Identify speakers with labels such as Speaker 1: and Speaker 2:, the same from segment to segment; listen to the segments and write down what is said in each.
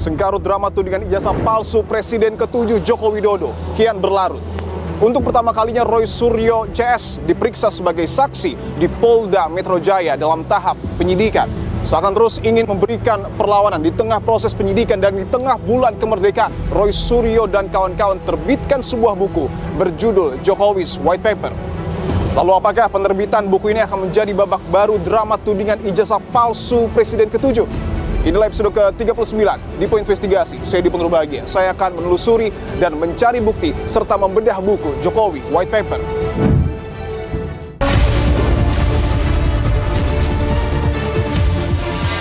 Speaker 1: Sengkarut drama tudingan ijazah palsu Presiden ke-7 Joko Widodo kian berlarut. Untuk pertama kalinya Roy Suryo CS diperiksa sebagai saksi di Polda Metro Jaya dalam tahap penyidikan. Seakan terus ingin memberikan perlawanan di tengah proses penyidikan dan di tengah bulan kemerdekaan, Roy Suryo dan kawan-kawan terbitkan sebuah buku berjudul Jokowi's White Paper. Lalu apakah penerbitan buku ini akan menjadi babak baru drama tudingan ijazah palsu Presiden ke-7? Inilah episode ke-39 di Poin Investigasi. Saya Dipo Nurbahagia. Saya akan menelusuri dan mencari bukti serta membedah buku Jokowi White Paper.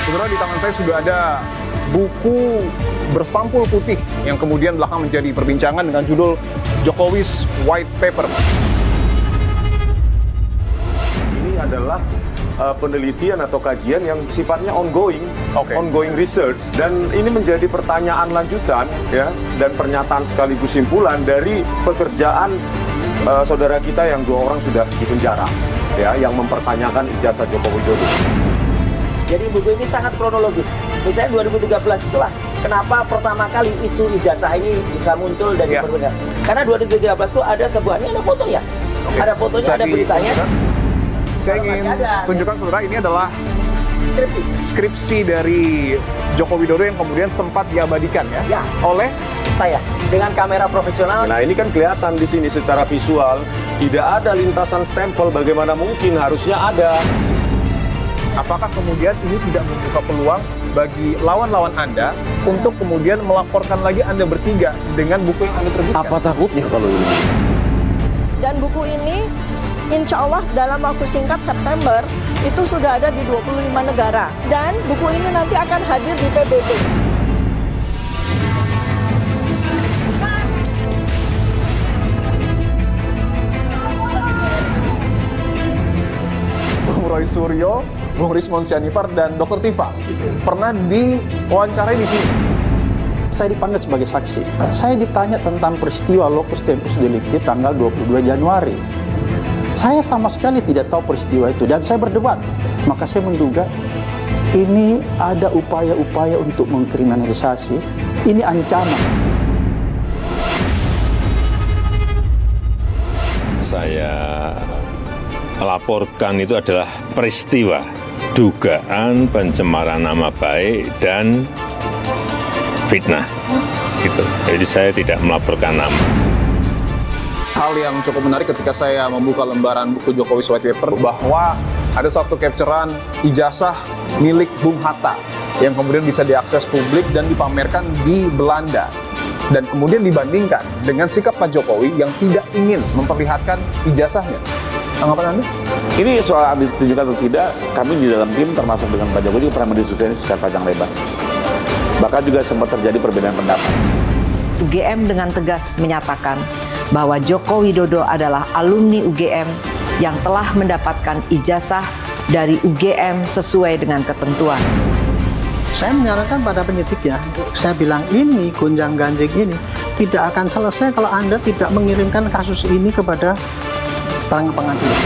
Speaker 1: Saudara, di tangan saya sudah ada buku bersampul putih yang kemudian belakang menjadi perbincangan dengan judul Jokowi's White Paper.
Speaker 2: Ini adalah penelitian atau kajian yang sifatnya ongoing research, dan ini menjadi pertanyaan lanjutan ya, dan pernyataan sekaligus simpulan dari pekerjaan saudara kita yang 2 orang sudah dipenjara ya, yang mempertanyakan ijazah Joko Widodo.
Speaker 3: Jadi buku ini sangat kronologis. Misalnya 2013 itulah kenapa pertama kali isu ijazah ini bisa muncul dan diperbedakan. Karena 2013 itu ada sebuah, ini ada fotonya. Ada fotonya, ada beritanya.
Speaker 1: Saya ingin tunjukkan saudara, ini adalah skripsi dari Joko Widodo yang kemudian sempat diabadikan ya oleh
Speaker 3: saya dengan kamera profesional.
Speaker 2: Nah, ini kan kelihatan di sini secara visual tidak ada lintasan stempel, bagaimana mungkin, harusnya ada.
Speaker 1: Apakah kemudian ini tidak membuka peluang bagi lawan-lawan Anda untuk kemudian melaporkan lagi Anda bertiga dengan buku yang Anda terbitkan?
Speaker 2: Apa takutnya kalau ini?
Speaker 4: Dan buku ini insya Allah dalam waktu singkat September itu sudah ada di 25 negara. Dan buku ini nanti akan hadir di PBB.
Speaker 1: Bung Roy Suryo, Bung Rismon Sianipar, dan Dr. Tifa pernah diwawancarai di sini.
Speaker 5: Saya dipanggil sebagai saksi. Saya ditanya tentang peristiwa locus tempus delicti tanggal 22 Januari. Saya sama sekali tidak tahu peristiwa itu dan saya berdebat. Maka saya menduga ini ada upaya-upaya untuk mengkriminalisasi. Ini ancaman.
Speaker 6: Saya laporkan itu adalah peristiwa dugaan pencemaran nama baik dan fitnah. Gitu. Jadi saya tidak melaporkan nama.
Speaker 1: Hal yang cukup menarik ketika saya membuka lembaran buku Jokowi's White Paper bahwa ada satu capturean ijazah milik Bung Hatta yang kemudian bisa diakses publik dan dipamerkan di Belanda, dan kemudian dibandingkan dengan sikap Pak Jokowi yang tidak ingin memperlihatkan ijazahnya. Tanggapan Anda?
Speaker 7: Ini soal ditunjukkan atau tidak, kami di dalam tim termasuk dengan Pak Jokowi juga pernah mendiskusikan secara panjang lebar. Bahkan juga sempat terjadi perbedaan pendapat.
Speaker 8: UGM dengan tegas menyatakan bahwa Joko Widodo adalah alumni UGM yang telah mendapatkan ijazah dari UGM sesuai dengan ketentuan.
Speaker 5: Saya menyarankan pada penyidik ya, saya bilang ini gonjang-ganjing ini tidak akan selesai kalau Anda tidak mengirimkan kasus ini kepada pengadilan.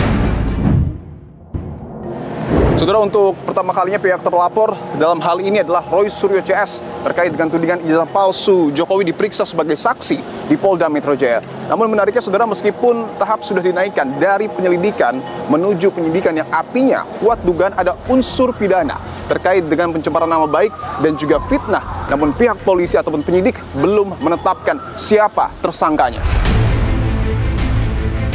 Speaker 1: Saudara, untuk pertama kalinya pihak terlapor dalam hal ini adalah Roy Suryo CS terkait dengan tudingan ijazah palsu Jokowi diperiksa sebagai saksi di Polda Metro Jaya. Namun menariknya saudara, meskipun tahap sudah dinaikkan dari penyelidikan menuju penyidikan yang artinya kuat dugaan ada unsur pidana terkait dengan pencemaran nama baik dan juga fitnah, namun pihak polisi ataupun penyidik belum menetapkan siapa tersangkanya.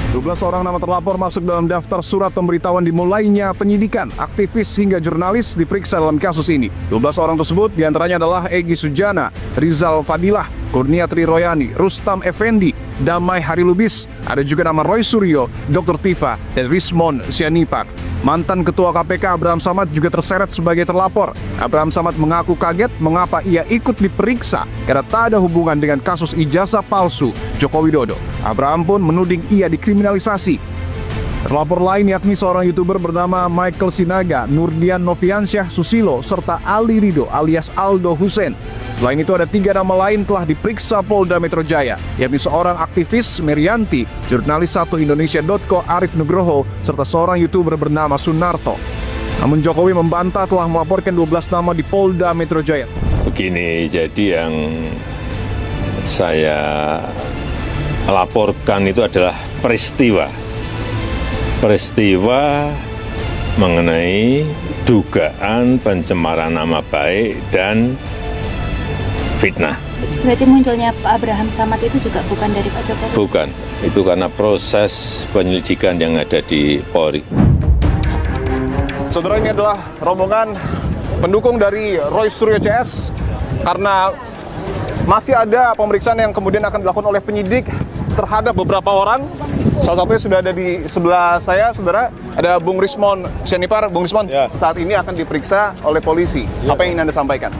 Speaker 1: 12 orang nama terlapor masuk dalam daftar surat pemberitahuan dimulainya penyidikan. Aktivis hingga jurnalis diperiksa dalam kasus ini. 12 orang tersebut diantaranya adalah Egy Sujana, Rizal Fadilah, Kurniatri Royani, Rustam Effendi, Damai Harilubis. Ada juga nama Roy Suryo, Dr. Tifa, dan Rismon Sianipar. Mantan Ketua KPK Abraham Samad juga terseret sebagai terlapor. Abraham Samad mengaku kaget mengapa ia ikut diperiksa karena tak ada hubungan dengan kasus ijazah palsu Joko Widodo. Abraham pun menuding ia dikriminalisasi. Terlapor lain yakni seorang YouTuber bernama Michael Sinaga, Nurdian Noviansyah Susilo, serta Ali Rido alias Aldo Hussein. Selain itu ada 3 nama lain telah diperiksa Polda Metro Jaya, yakni seorang aktivis Merianti, jurnalis 1indonesia.co Arif Nugroho, serta seorang YouTuber bernama Sunarto. Namun Jokowi membantah telah melaporkan 12 nama di Polda Metro Jaya.
Speaker 6: Begini, jadi yang saya laporkan itu adalah peristiwa mengenai dugaan pencemaran nama baik dan fitnah.
Speaker 9: Berarti munculnya Pak Abraham Samad itu juga bukan dari Pak Jokowi?
Speaker 6: Bukan, itu karena proses penyelidikan yang ada di Polri.
Speaker 1: Saudara, ini adalah rombongan pendukung dari Roy Suryo CS karena masih ada pemeriksaan yang kemudian akan dilakukan oleh penyidik terhadap beberapa orang. Salah satunya sudah ada di sebelah saya, saudara. Ada Bung Rismon Sianipar. Bung Rismon, saat ini akan diperiksa oleh polisi. Apa yang ingin Anda sampaikan?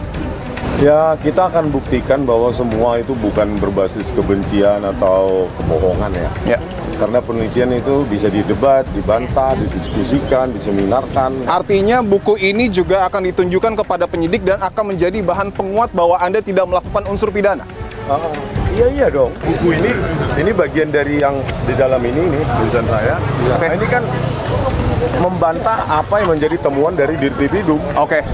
Speaker 2: Ya, kita akan buktikan bahwa semua itu bukan berbasis kebencian atau kebohongan ya. Karena penelitian itu bisa didebat, dibantah, didiskusikan, diseminarkan.
Speaker 1: Artinya buku ini juga akan ditunjukkan kepada penyidik dan akan menjadi bahan penguat bahwa Anda tidak melakukan unsur pidana.
Speaker 2: Iya dong. Buku ini bagian dari yang di dalam ini tulisan saya. Nah, ini kan membantah apa yang menjadi temuan dari Dirtipidum.
Speaker 1: Oke.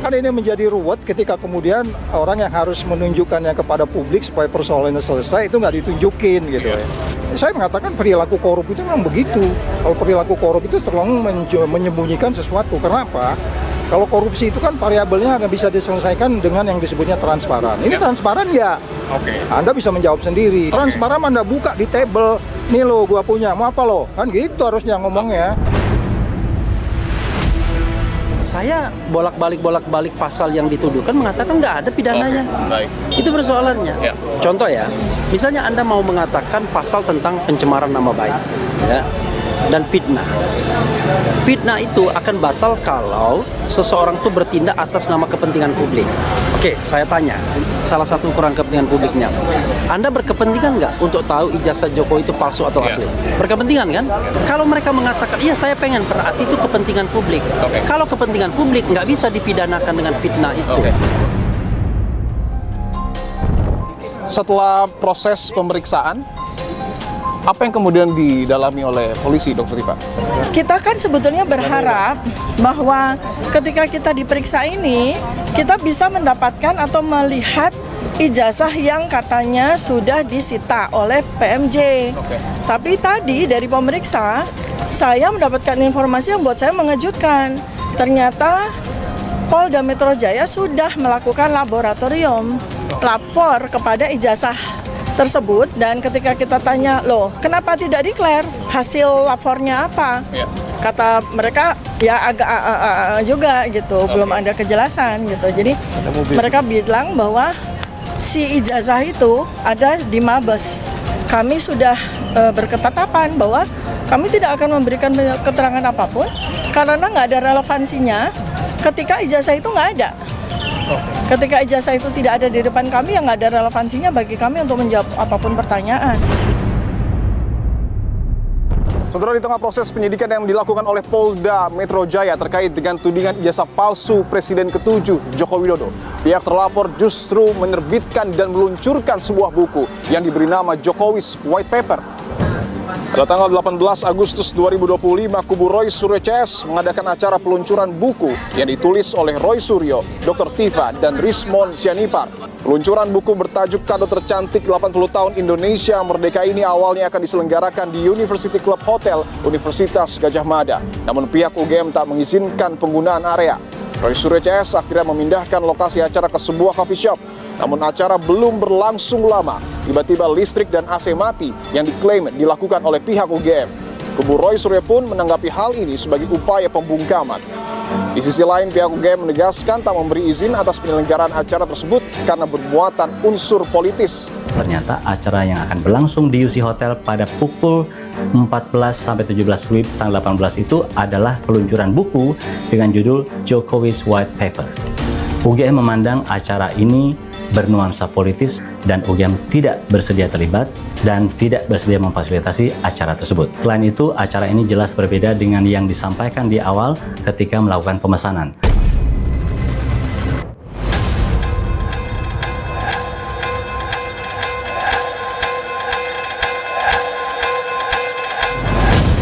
Speaker 5: Kan ini menjadi ruwet ketika kemudian orang yang harus menunjukkannya kepada publik supaya persoalannya selesai itu nggak ditunjukin gitu ya. Saya mengatakan perilaku korup itu memang begitu. Kalau perilaku korup itu terlalu menyembunyikan sesuatu. Kenapa? Kalau korupsi itu kan variabelnya bisa diselesaikan dengan yang disebutnya transparan. Ini transparan ya? Anda bisa menjawab sendiri. Transparan Anda buka di table, nih lo gua punya, mau apa lo? Kan gitu harusnya ngomongnya.
Speaker 10: Saya bolak-balik pasal yang dituduhkan mengatakan nggak ada pidananya. Itu persoalannya. Contoh ya, misalnya Anda mau mengatakan pasal tentang pencemaran nama baik, ya, dan fitnah. Fitnah itu akan batal kalau seseorang itu bertindak atas nama kepentingan publik. Oke, saya tanya, salah satu ukuran kepentingan publiknya, Anda berkepentingan nggak untuk tahu ijazah Jokowi itu palsu atau asli? Berkepentingan kan? Kalau mereka mengatakan, iya saya pengen, berarti itu kepentingan publik. Kalau kepentingan publik nggak bisa dipidanakan dengan fitnah itu.
Speaker 1: Setelah proses pemeriksaan, apa yang kemudian didalami oleh polisi, Dr. Tifa?
Speaker 4: Kita kan sebetulnya berharap bahwa ketika kita diperiksa ini, kita bisa mendapatkan atau melihat ijazah yang katanya sudah disita oleh PMJ. Tapi tadi dari pemeriksa, saya mendapatkan informasi yang buat saya mengejutkan. Ternyata Polda Metro Jaya sudah melakukan laboratorium lapor kepada ijazah tersebut, dan ketika kita tanya, loh kenapa tidak declare hasil lapornya apa? Kata mereka ya agak juga gitu, belum ada kejelasan gitu. Jadi mereka bilang bahwa si ijazah itu ada di Mabes. Kami sudah berketetapan bahwa kami tidak akan memberikan keterangan apapun karena nggak ada relevansinya ketika ijazah itu nggak ada. Ketika ijazah itu tidak ada di depan kami, yang nggak ada relevansinya bagi kami untuk menjawab apapun pertanyaan.
Speaker 1: Saudara, di tengah proses penyidikan yang dilakukan oleh Polda Metro Jaya terkait dengan tudingan ijazah palsu Presiden ke-7 Joko Widodo, pihak terlapor justru menerbitkan dan meluncurkan sebuah buku yang diberi nama Jokowi's White Paper. Pada tanggal 18 Agustus 2025, kubu Roy Suryo CS mengadakan acara peluncuran buku yang ditulis oleh Roy Suryo, Dr. Tifa, dan Rismon Sianipar. Peluncuran buku bertajuk Kado Tercantik 80 Tahun Indonesia Merdeka ini awalnya akan diselenggarakan di University Club Hotel Universitas Gadjah Mada. Namun pihak UGM tak mengizinkan penggunaan area. Roy Suryo CS akhirnya memindahkan lokasi acara ke sebuah coffee shop. Namun acara belum berlangsung lama, tiba-tiba listrik dan AC mati yang diklaim dilakukan oleh pihak UGM. Kubu Roy Suryo pun menanggapi hal ini sebagai upaya pembungkaman. Di sisi lain, pihak UGM menegaskan tak memberi izin atas penyelenggaraan acara tersebut karena bermuatan unsur politis.
Speaker 11: Ternyata acara yang akan berlangsung di UC Hotel pada pukul 14-17 WIB tanggal 18 itu adalah peluncuran buku dengan judul Jokowi's White Paper. UGM memandang acara ini bernuansa politis dan UGM tidak bersedia terlibat dan tidak bersedia memfasilitasi acara tersebut. Selain itu, acara ini jelas berbeda dengan yang disampaikan di awal ketika melakukan pemesanan.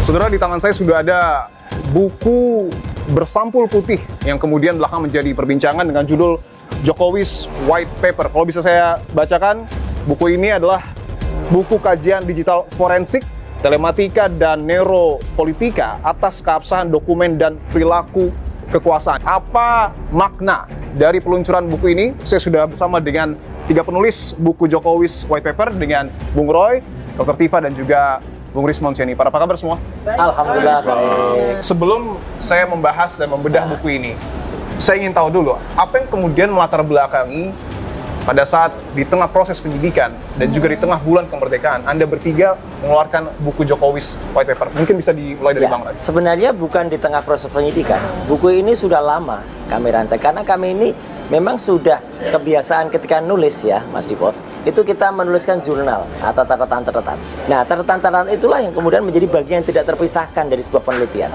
Speaker 1: Saudara, di tangan saya sudah ada buku bersampul putih yang kemudian belakang menjadi perbincangan dengan judul Jokowi's White Paper. Kalau bisa saya bacakan, buku ini adalah buku kajian digital forensik, telematika, dan neuropolitika atas keabsahan dokumen dan perilaku kekuasaan. Apa makna dari peluncuran buku ini? Saya sudah bersama dengan 3 penulis buku Jokowi's White Paper, dengan Bung Roy, Dr. Tifa, dan juga Bung Rismon Siani. Apa kabar semua?
Speaker 3: Alhamdulillah baik.
Speaker 1: Sebelum saya membahas dan membedah buku ini, saya ingin tahu dulu, apa yang kemudian melatar belakangi pada saat di tengah proses penyidikan dan juga di tengah bulan kemerdekaan, Anda bertiga mengeluarkan buku Jokowi's White Paper. Mungkin bisa dimulai dari Bang Rai.
Speaker 3: Sebenarnya bukan di tengah proses penyidikan. Buku ini sudah lama kami rancang, karena kami ini memang sudah kebiasaan ketika nulis ya, Mas Dipo, itu kita menuliskan jurnal atau catatan-catatan. Nah, catatan-catatan itulah yang kemudian menjadi bagian yang tidak terpisahkan dari sebuah penelitian.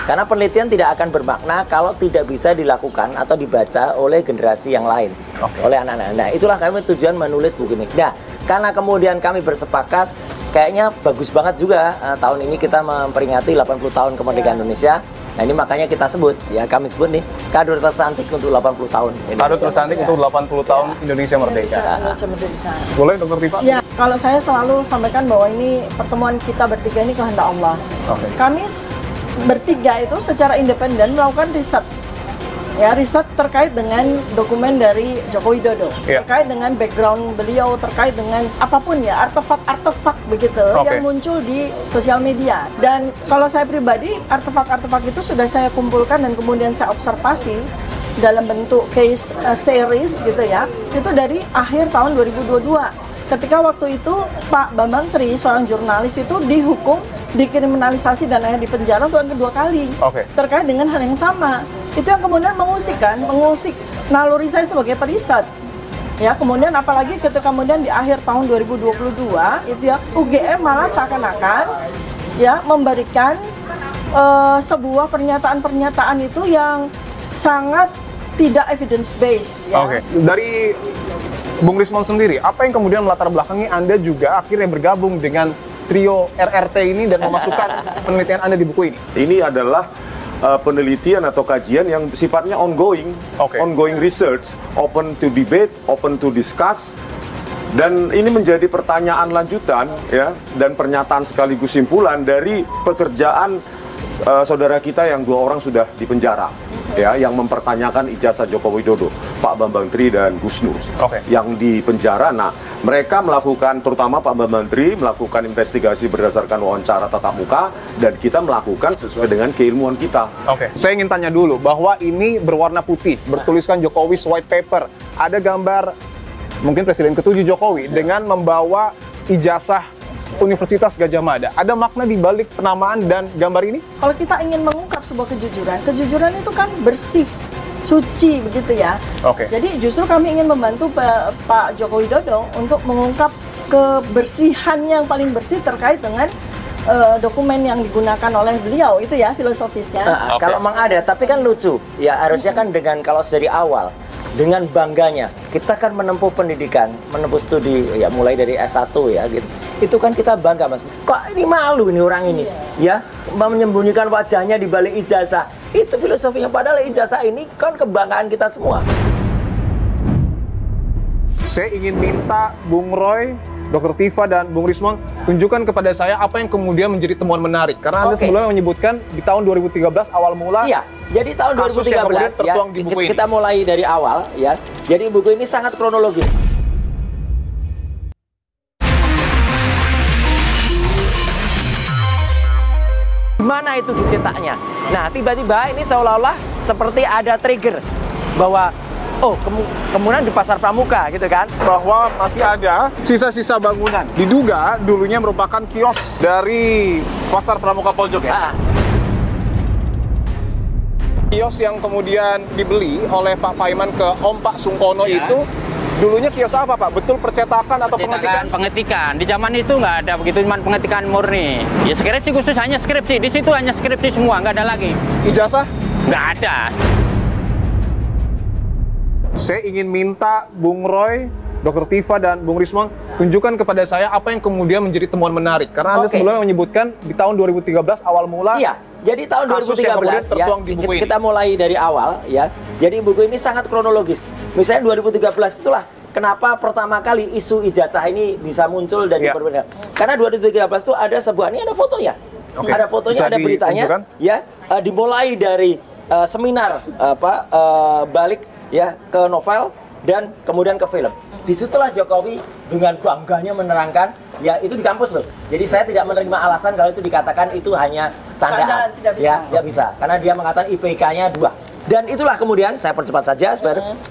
Speaker 3: Karena penelitian tidak akan bermakna kalau tidak bisa dilakukan atau dibaca oleh generasi yang lain, oleh anak-anak. Nah, itulah kami tujuan menulis buku ini. Nah, karena kemudian kami bersepakat, kayaknya bagus banget juga tahun ini kita memperingati 80 tahun kemerdekaan Indonesia. Nah, ini makanya kita sebut, ya kami sebut nih, kado tercantik untuk 80 tahun Indonesia.
Speaker 1: Kado tercantik untuk 80 tahun Indonesia Merdeka. Boleh, Dr. Tifa?
Speaker 4: Ya, kalau saya selalu sampaikan bahwa ini pertemuan kita bertiga ini kehendak Allah. Kami bertiga itu secara independen melakukan riset. Ya, riset terkait dengan dokumen dari Joko Widodo, terkait dengan background beliau, terkait dengan apapun ya, artefak-artefak begitu yang muncul di sosial media. Dan kalau saya pribadi, artefak-artefak itu sudah saya kumpulkan dan kemudian saya observasi dalam bentuk case series gitu ya, itu dari akhir tahun 2022. Ketika waktu itu Pak Bambang Tri, seorang jurnalis itu dihukum, dikriminalisasi dan akhirnya dipenjara untuk yang kedua kali terkait dengan hal yang sama. Itu yang kemudian mengusik naluri saya sebagai periset. Ya, kemudian apalagi ketika kemudian di akhir tahun 2022 itu ya UGM malah seakan-akan ya memberikan sebuah pernyataan-pernyataan itu yang sangat tidak evidence based ya.
Speaker 1: Dari Bung Rismon sendiri, apa yang kemudian melatar belakangi Anda juga akhirnya bergabung dengan trio RRT ini dan memasukkan penelitian Anda di buku ini?
Speaker 2: Ini adalah penelitian atau kajian yang sifatnya ongoing, ongoing research, open to debate, open to discuss, dan ini menjadi pertanyaan lanjutan ya, dan pernyataan sekaligus simpulan dari pekerjaan saudara kita yang 2 orang sudah dipenjara. Ya, yang mempertanyakan ijazah Joko Widodo, Pak Bambang Tri dan Gus Nur, yang di penjara. Nah, mereka melakukan, terutama Pak Bambang Tri melakukan investigasi berdasarkan wawancara tatap muka, dan kita melakukan sesuai dengan keilmuan kita.
Speaker 1: Saya ingin tanya dulu bahwa ini berwarna putih, bertuliskan Jokowi's White Paper. Ada gambar mungkin Presiden ke-7 Jokowi dengan membawa ijazah Universitas Gadjah Mada. Ada makna di balik penamaan dan gambar ini?
Speaker 4: Kalau kita ingin mengungkap sebuah kejujuran itu kan bersih, suci begitu ya. Jadi justru kami ingin membantu Pak Joko Widodo untuk mengungkap kebersihan yang paling bersih terkait dengan dokumen yang digunakan oleh beliau, itu ya filosofisnya.
Speaker 3: Kalau memang ada, tapi kan lucu ya, harusnya kan dengan kalau dari awal dengan bangganya kita kan menempuh pendidikan, menempuh studi ya, mulai dari S1 ya gitu. Itu kan kita bangga, Mas. Kok ini malu ini orang ini ya, menyembunyikan wajahnya di balik ijazah. Itu filosofinya, padahal ijazah ini kan kebanggaan kita semua.
Speaker 1: Saya ingin minta Bung Roy, Dr. Tifa, dan Bung Rismon tunjukkan kepada saya apa yang kemudian menjadi temuan menarik. Karena Anda sebelumnya menyebutkan di tahun 2013 awal mula.
Speaker 3: Iya, jadi tahun 2013 ya, kita mulai dari awal ya. Jadi buku ini sangat kronologis. Mana itu dicetaknya? Nah, tiba-tiba ini seolah-olah seperti ada trigger bahwa kemudian di Pasar Pramuka gitu kan,
Speaker 1: bahwa masih ada sisa-sisa bangunan. Diduga dulunya merupakan kios dari Pasar Pramuka Pojok ya. Kios yang kemudian dibeli oleh Pak Paiman ke Om Pak Sungkono itu dulunya kios apa, Pak? Betul percetakan atau pengetikan?
Speaker 12: Pengetikan. Di zaman itu nggak ada begitu, cuma pengetikan murni. Ya skripsi khusus, hanya skripsi. Di situ hanya skripsi semua, nggak ada lagi.
Speaker 1: Ijazah?
Speaker 12: Nggak ada.
Speaker 1: Saya ingin minta Bung Roy, Dr. Tifa dan Bung Rismon, tunjukkan kepada saya apa yang kemudian menjadi temuan menarik. Karena Anda sebelumnya menyebutkan di tahun 2013 awal mula.
Speaker 3: Iya, jadi tahun 2013 ya, kita mulai dari awal ya. Jadi buku ini sangat kronologis. Misalnya 2013 itulah kenapa pertama kali isu ijazah ini bisa muncul dan diperbedakan. Karena 2013 itu ada sebuah, ini ada fotonya. Ada fotonya, ada beritanya. Ya, dimulai dari seminar balik ya ke novel dan kemudian ke film. Disitulah Jokowi dengan bangganya menerangkan, ya itu di kampus loh. Jadi saya tidak menerima alasan kalau itu dikatakan itu hanya candaan. Ya, tidak bisa. Karena dia mengatakan IPK-nya 2. Dan itulah kemudian, saya percepat saja,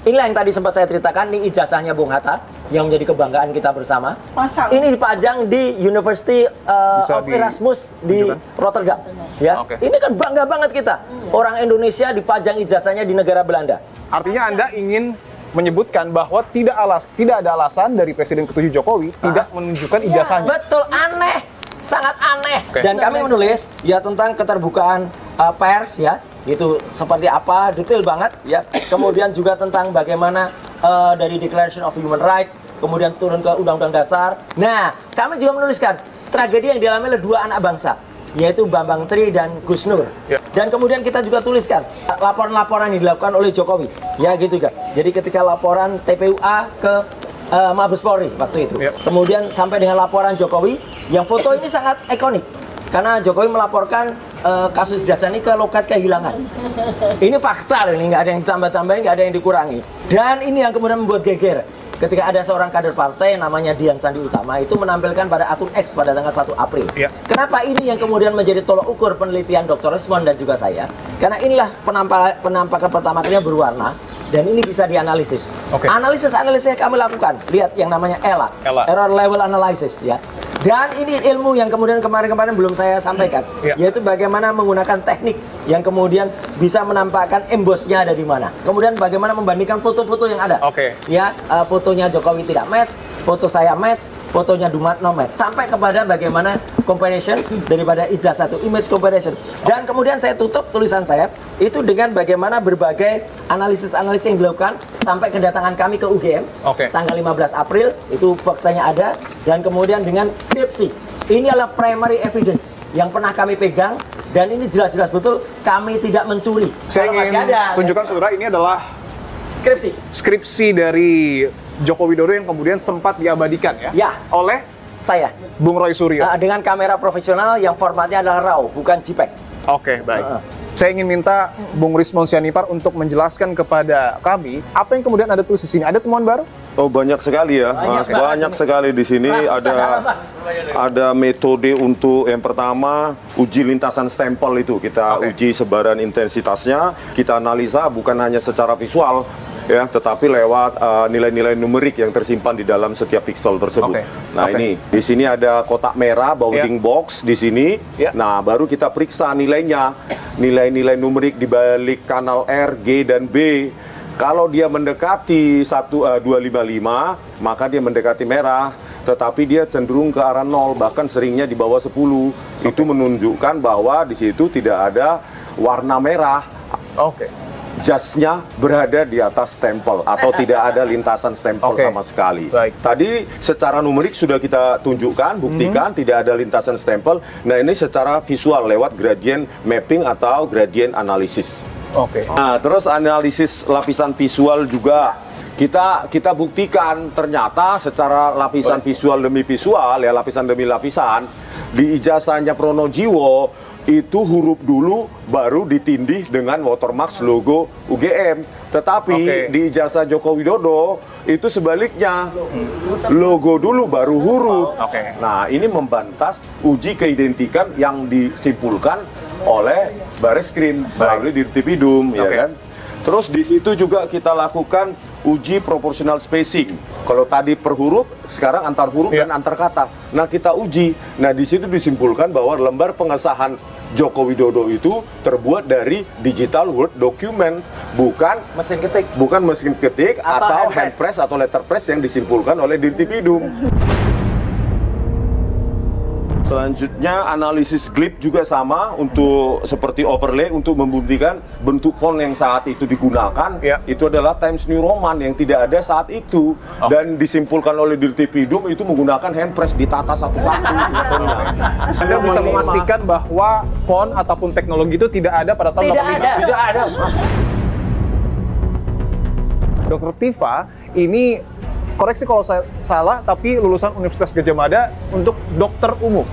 Speaker 3: inilah yang tadi sempat saya ceritakan, ini ijazahnya Bung Hatta, yang menjadi kebanggaan kita bersama. Ini dipajang di University of Erasmus di Rotterdam. Ya, ini kan bangga banget kita. Orang Indonesia dipajang ijazahnya di negara Belanda.
Speaker 1: Artinya Anda ingin menyebutkan bahwa tidak ada alasan dari Presiden ke-7 Jokowi tidak menunjukkan ijazahnya.
Speaker 3: Betul, aneh, sangat aneh. Dan kami menulis ya tentang keterbukaan pers ya, itu seperti apa, detail banget ya. Kemudian juga tentang bagaimana dari Declaration of Human Rights, kemudian turun ke Undang-Undang Dasar. Nah, kami juga menuliskan tragedi yang dialami oleh dua anak bangsa, yaitu Bambang Tri dan Gus Nur. Dan kemudian kita juga tuliskan laporan-laporan yang dilakukan oleh Jokowi. Ya gitu kan. Jadi ketika laporan TPUA ke Mabes Polri waktu itu. Kemudian sampai dengan laporan Jokowi, yang foto ini sangat ikonik. Karena Jokowi melaporkan kasus ijazah ini ke loket kehilangan. Ini fakta loh, ini nggak ada yang ditambah-tambahin, nggak ada yang dikurangi. Dan ini yang kemudian membuat geger. Ketika ada seorang kader partai namanya Dian Sandi Utama itu menampilkan pada akun X pada tanggal 1 April. Kenapa ini yang kemudian menjadi tolok ukur penelitian Dr. Rismon dan juga saya? Karena inilah penampakan pertama kalinya berwarna dan ini bisa dianalisis. Analisis yang kami lakukan, lihat yang namanya ELA, Error Level Analysis ya. Dan ini ilmu yang kemudian kemarin-kemarin belum saya sampaikan, yaitu bagaimana menggunakan teknik yang kemudian bisa menampakkan embossnya ada di mana. Kemudian bagaimana membandingkan foto-foto yang ada. Ya, fotonya Jokowi tidak match, foto saya match, fotonya Dumatno match, sampai kepada bagaimana comparison daripada ijazah itu, image comparison. Dan kemudian saya tutup tulisan saya itu dengan bagaimana berbagai analisis-analisis yang dilakukan sampai kedatangan kami ke UGM tanggal 15 April, itu faktanya ada. Dan kemudian dengan skripsi, ini adalah primary evidence yang pernah kami pegang dan ini jelas-jelas betul kami tidak mencuri.
Speaker 1: Saya ingin tunjukkan saudara, ini adalah skripsi dari Joko Widodo yang kemudian sempat diabadikan ya oleh
Speaker 3: saya,
Speaker 1: Bung Roy Suryo,
Speaker 3: dengan kamera profesional yang formatnya adalah RAW bukan JPEG.
Speaker 1: Baik. Saya ingin minta Bung Rismon Sianipar untuk menjelaskan kepada kami apa yang kemudian Anda tulis di sini. Ada temuan baru?
Speaker 2: Oh, banyak sekali ya. Banyak sekali di sini. Ada metode untuk yang pertama uji lintasan stempel itu. Kita uji sebaran intensitasnya, kita analisa bukan hanya secara visual ya, tetapi lewat nilai-nilai numerik yang tersimpan di dalam setiap pixel tersebut. Nah, ini di sini ada kotak merah bounding box di sini. Nah, baru kita periksa nilainya, nilai-nilai numerik di balik kanal R, G dan B. Kalau dia mendekati 255, maka dia mendekati merah, tetapi dia cenderung ke arah 0, bahkan seringnya di bawah 10. Itu menunjukkan bahwa di situ tidak ada warna merah. Jasnya berada di atas stempel atau tidak ada lintasan stempel sama sekali. Tadi secara numerik sudah kita tunjukkan, buktikan tidak ada lintasan stempel. Nah, ini secara visual lewat gradient mapping atau gradient analisis. Nah, terus analisis lapisan visual juga kita buktikan ternyata secara lapisan visual demi visual ya, lapisan demi lapisan di ijazahnya Pronojiwo itu huruf dulu baru ditindih dengan watermark logo UGM. Tetapi di ijazah Joko Widodo itu sebaliknya, logo dulu baru huruf. Nah, ini membantah uji keidentikan yang disimpulkan oleh Bareskrim melalui Dirtipidum, ya kan? Terus di situ juga kita lakukan uji proportional spacing. Kalau tadi per huruf, sekarang antar huruf dan antar kata. Nah, kita uji. Nah, di situ disimpulkan bahwa lembar pengesahan Joko Widodo itu terbuat dari digital word document, bukan mesin ketik, atau hand press atau letter press yang disimpulkan oleh Dirtipidum. Selanjutnya analisis glip juga sama untuk seperti overlay untuk membuktikan bentuk font yang saat itu digunakan itu adalah Times New Roman yang tidak ada saat itu dan disimpulkan oleh Dirtipidum itu menggunakan handpress ditata satu-satu.
Speaker 1: Anda bisa memastikan bahwa font ataupun teknologi itu tidak ada pada tahun 85? Tidak ada. Dr. Tifa ini, koreksi kalau saya salah, tapi lulusan Universitas Gadjah Mada untuk dokter umum.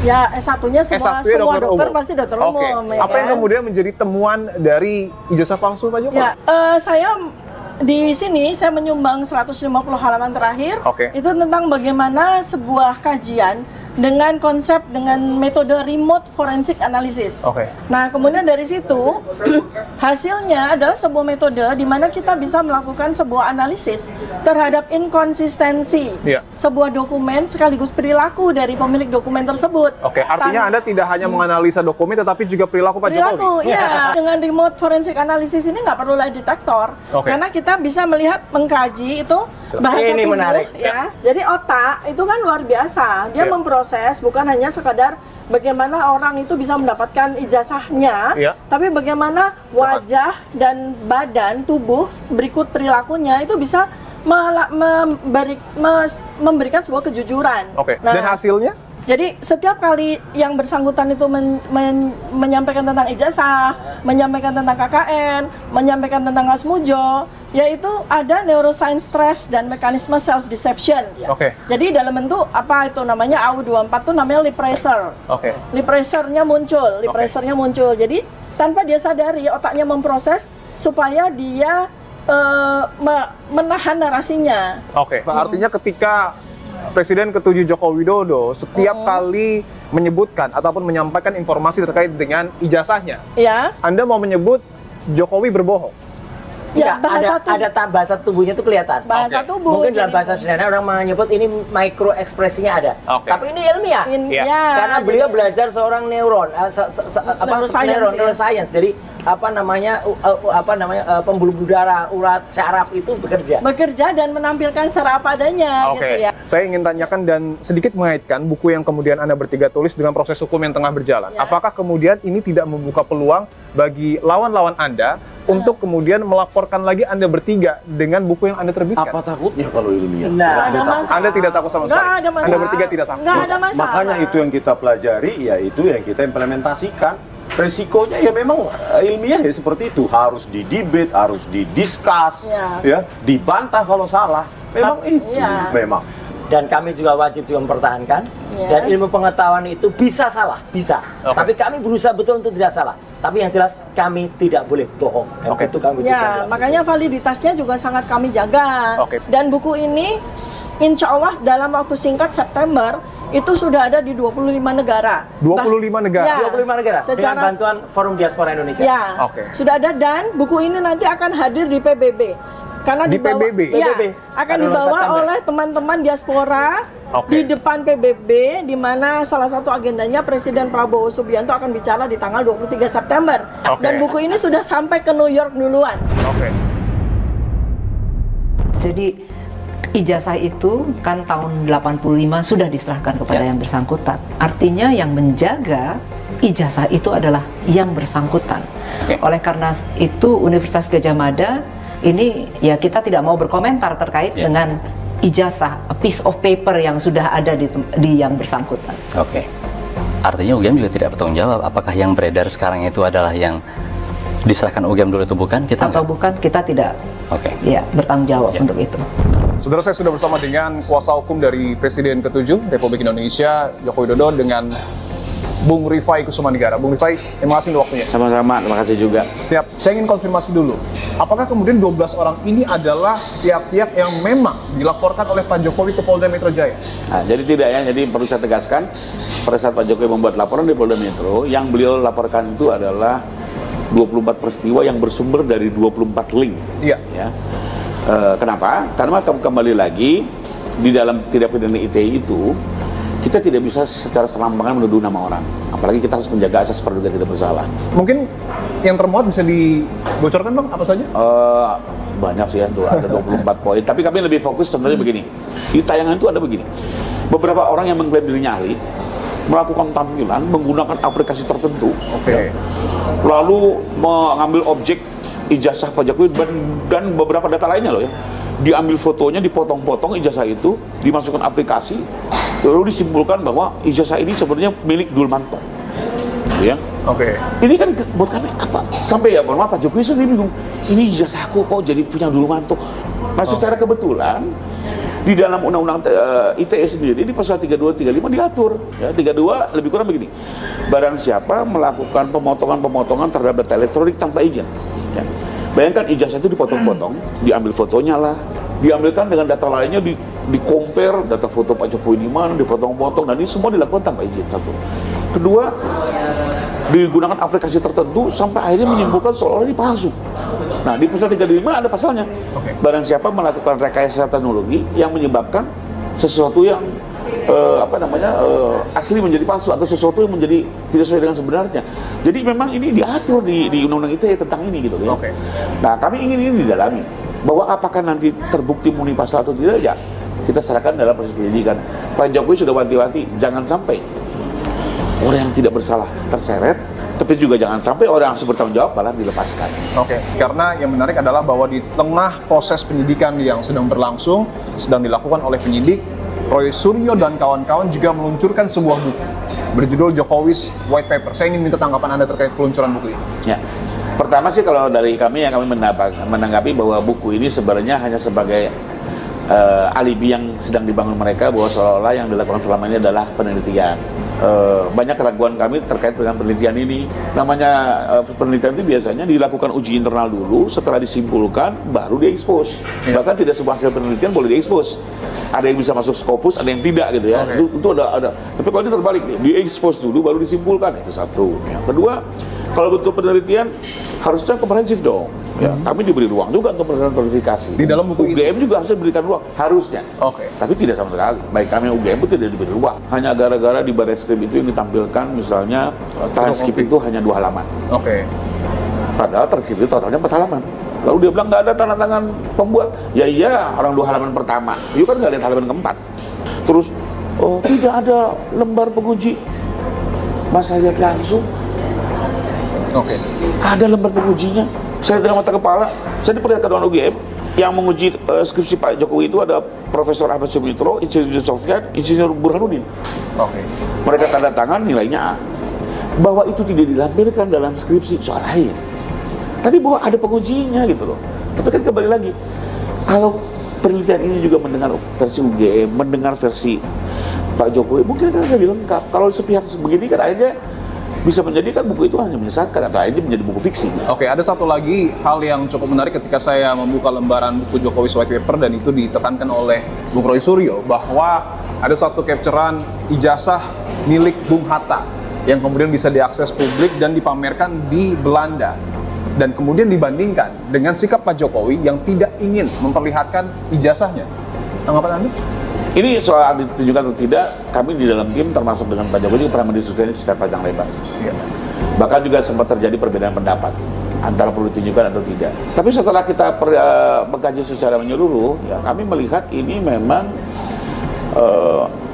Speaker 4: Ya, S1-nya semua dokter pasti dokter umum. Ya,
Speaker 1: apa yang kemudian menjadi temuan dari ijazah palsu, Pak Joko?
Speaker 4: Ya, saya di sini saya menyumbang 150 halaman terakhir. Itu tentang bagaimana sebuah kajian dengan konsep dengan metode remote forensic analysis. Nah, kemudian dari situ hasilnya adalah sebuah metode di mana kita bisa melakukan sebuah analisis terhadap inkonsistensi sebuah dokumen sekaligus perilaku dari pemilik dokumen tersebut.
Speaker 1: Artinya Anda tidak hanya menganalisa dokumen tetapi juga perilaku Pak Jokowi.
Speaker 4: Iya. Dengan remote forensic analysis ini nggak perlu lie detector karena kita bisa melihat mengkaji itu bahasa tubuh ya. Jadi otak itu kan luar biasa. Dia memproses bukan hanya sekadar bagaimana orang itu bisa mendapatkan ijazahnya, tapi bagaimana wajah dan badan tubuh berikut perilakunya itu bisa memberikan sebuah kejujuran.
Speaker 1: Dan hasilnya?
Speaker 4: Jadi setiap kali yang bersangkutan itu menyampaikan tentang ijazah, menyampaikan tentang KKN, menyampaikan tentang Asmujo, yaitu ada neuroscience stress dan mekanisme self deception. Jadi dalam bentuk apa itu namanya AU24 itu namanya lip pressure. Lip pressure-nya muncul. Jadi tanpa dia sadari otaknya memproses supaya dia menahan narasinya.
Speaker 1: Artinya ketika Presiden ke-7 Joko Widodo setiap kali menyebutkan ataupun menyampaikan informasi terkait dengan ijazahnya, Anda mau menyebut Jokowi berbohong?
Speaker 3: Ya, bahasa tubuhnya itu kelihatan.
Speaker 4: Bahasa tubuh.
Speaker 3: Mungkin dalam bahasa sederhana orang menyebut ini mikro ekspresinya ada. Tapi ini ilmiah. Karena beliau belajar seorang neuron, neuroscience. Jadi pembuluh darah, urat, syaraf itu bekerja dan menampilkan secara apa adanya gitu ya.
Speaker 1: Saya ingin tanyakan dan sedikit mengaitkan buku yang kemudian Anda bertiga tulis dengan proses hukum yang tengah berjalan. Apakah kemudian ini tidak membuka peluang bagi lawan-lawan Anda untuk kemudian melaporkan lagi Anda bertiga dengan buku yang Anda terbitkan?
Speaker 2: Apa takutnya kalau ilmiah?
Speaker 1: Anda tidak takut sama sekali? Anda bertiga tidak takut?
Speaker 4: Nggak ada masalah.
Speaker 2: Makanya itu yang kita pelajari, yaitu yang kita implementasikan. Resikonya ya memang ilmiah ya seperti itu, harus didebate, harus didiskus, dibantah kalau salah. Memang memang.
Speaker 3: Dan kami juga wajib mempertahankan. Dan ilmu pengetahuan itu bisa salah, bisa. Tapi kami berusaha betul untuk tidak salah. Tapi yang jelas kami tidak boleh bohong. Itu kami
Speaker 4: makanya validitasnya juga sangat kami jaga. Dan buku ini insya Allah dalam waktu singkat September itu sudah ada di 25 negara.
Speaker 1: 25 negara?
Speaker 3: 25 negara. Dengan bantuan Forum Diaspora Indonesia.
Speaker 4: Sudah ada dan buku ini nanti akan hadir di PBB. Karena
Speaker 1: di PBB?
Speaker 4: Akan dibawa oleh teman-teman diaspora di depan PBB, di mana salah satu agendanya Presiden Prabowo Subianto akan bicara di tanggal 23 September. Dan buku ini sudah sampai ke New York duluan.
Speaker 8: Jadi ijazah itu kan tahun 85 sudah diserahkan kepada yang bersangkutan. Artinya yang menjaga ijazah itu adalah yang bersangkutan. Oleh karena itu Universitas Gadjah Mada ini ya kita tidak mau berkomentar terkait dengan ijazah, a piece of paper yang sudah ada di yang bersangkutan.
Speaker 11: Artinya UGM juga tidak bertanggung jawab apakah yang beredar sekarang itu adalah yang diserahkan UGM dulu itu bukan?
Speaker 8: Bukan, kita tidak bertanggung jawab untuk itu.
Speaker 1: Saudara, saya sudah bersama dengan kuasa hukum dari Presiden ke-7 Republik Indonesia Joko Widodo dengan Bung Rifai Kusumanegara. Bung Rifai, terima kasih untuk waktunya.
Speaker 7: Sama-sama, terima kasih juga.
Speaker 1: Siap, saya ingin konfirmasi dulu. Apakah kemudian 12 orang ini adalah pihak-pihak yang memang dilaporkan oleh Pak Jokowi ke Polda Metro Jaya?
Speaker 7: Nah, jadi tidak ya, jadi perlu saya tegaskan, pada saat Pak Jokowi membuat laporan di Polda Metro, yang beliau laporkan itu adalah 24 peristiwa yang bersumber dari 24 link. Kenapa? Karena kembali lagi, di dalam tindak pidana ITE itu, kita tidak bisa secara serampangan menuduh nama orang. Apalagi kita harus menjaga asas praduga tidak bersalah.
Speaker 1: Mungkin yang termuat bisa dibocorkan Bang, apa saja?
Speaker 7: Banyak sih ya, ada 24 poin. Tapi kami lebih fokus sebenarnya begini. Di tayangan itu ada begini. Beberapa orang yang mengklaim dirinya ahli, melakukan tampilan menggunakan aplikasi tertentu.
Speaker 1: Oke.
Speaker 7: Lalu mengambil objek ijazah Pak Jokowi dan beberapa data lainnya loh ya. Diambil fotonya, dipotong-potong ijazah itu, dimasukkan aplikasi, lalu disimpulkan bahwa ijazah ini sebenarnya milik Dulmanto. Gitu ya.
Speaker 1: Oke.
Speaker 7: Ini kan buat kami apa? Sampai ya, mohon maaf, Pak Jokowi sendiri bingung. Ini ijazahku kok jadi punya Dulmanto. Nah, secara kebetulan di dalam undang-undang ITE sendiri di pasal 32 35 diatur ya, 32 lebih kurang begini. Barang siapa melakukan pemotongan terhadap data elektronik tanpa izin. Ya. Bayangkan ijazah itu dipotong-potong, diambil fotonya lah, diambilkan dengan data lainnya, di-compare data foto Pak Jokowi di mana, dipotong-potong, dan ini semua dilakukan tanpa izin. Satu. Kedua, digunakan aplikasi tertentu sampai akhirnya menyimpulkan seolah-olah ini palsu. Nah, di pasal 35 ada pasalnya. Barang siapa melakukan rekayasa teknologi yang menyebabkan sesuatu yang asli menjadi palsu atau sesuatu yang menjadi tidak sesuai dengan sebenarnya. Jadi memang ini diatur di Undang-Undang ITE tentang ini gitu ya. Nah, kami ingin ini didalami bahwa apakah nanti terbukti memenuhi pasal atau tidak, ya kita serahkan dalam proses penyidikan. Pak Jokowi sudah wanti-wanti jangan sampai orang yang tidak bersalah terseret, tapi juga jangan sampai orang yang harus bertanggung jawab malah dilepaskan.
Speaker 1: Oke, karena yang menarik adalah bahwa di tengah proses penyidikan yang sedang berlangsung, sedang dilakukan oleh penyidik, Roy Suryo dan kawan-kawan juga meluncurkan sebuah buku berjudul Jokowi's White Paper. Saya ingin minta tanggapan Anda terkait peluncuran buku itu.
Speaker 7: Ya, pertama sih kalau dari kami yang kami menanggapi bahwa buku ini sebenarnya hanya sebagai alibi yang sedang dibangun mereka bahwa seolah-olah yang dilakukan selama ini adalah penelitian. Banyak keraguan kami terkait dengan penelitian ini. Namanya penelitian itu biasanya dilakukan uji internal dulu, setelah disimpulkan baru diekspos. Bahkan tidak semua hasil penelitian boleh diekspos. Ada yang bisa masuk Scopus, ada yang tidak gitu ya. Itu ada. Tapi kalau ini terbalik nih, diekspos dulu baru disimpulkan, itu satu. Yang kedua, kalau betul penelitian harusnya komprehensif dong. Ya, kami diberi ruang juga untuk melakukan verifikasi. Di dalam buku UGM juga harusnya diberikan ruang, harusnya. Tapi tidak sama sekali. Baik kami UGM pun tidak diberi ruang. Hanya gara-gara di Barreskrim itu yang ditampilkan misalnya transkrip itu hanya 2 halaman. Padahal transkrip itu totalnya 4 halaman. Lalu dia bilang nggak ada tanda tangan pembuat. Ya iya, orang 2 halaman pertama. You kan nggak lihat halaman keempat. Terus, oh tidak ada lembar penguji. Mas saya lihat langsung. Ada lembar pengujinya. Saya dengan mata kepala, saya diperlihatkan dengan UGM yang menguji skripsi Pak Jokowi itu ada Profesor Ahmad Sumitro, Insinyur Sofyan, Insinyur Burhanuddin. Mereka tanda tangan nilainya A. Bahwa itu tidak dilampirkan dalam skripsi soal lain. Tapi bahwa ada pengujinya gitu loh. Tapi kan kembali lagi, kalau penelitian ini juga mendengar versi UGM, mendengar versi Pak Jokowi, mungkin kan lebih lengkap. Kalau sepihak begini kan akhirnya bisa menjadikan buku itu hanya menyesatkan atau akhirnya menjadi buku fiksi.
Speaker 1: Ada satu lagi hal yang cukup menarik ketika saya membuka lembaran buku Jokowi's White Paper dan itu ditekankan oleh Bung Roy Suryo bahwa ada satu capturean ijazah milik Bung Hatta yang kemudian bisa diakses publik dan dipamerkan di Belanda dan kemudian dibandingkan dengan sikap Pak Jokowi yang tidak ingin memperlihatkan ijazahnya. Tanggapan Anda?
Speaker 7: Ini soal ditunjukkan atau tidak, kami di dalam tim termasuk dengan Pak Jokowi juga pernah mendiskusikan ini secara panjang lebar. Bahkan juga sempat terjadi perbedaan pendapat antara perlu ditunjukkan atau tidak. Tapi setelah kita mengkaji secara menyeluruh, ya kami melihat ini memang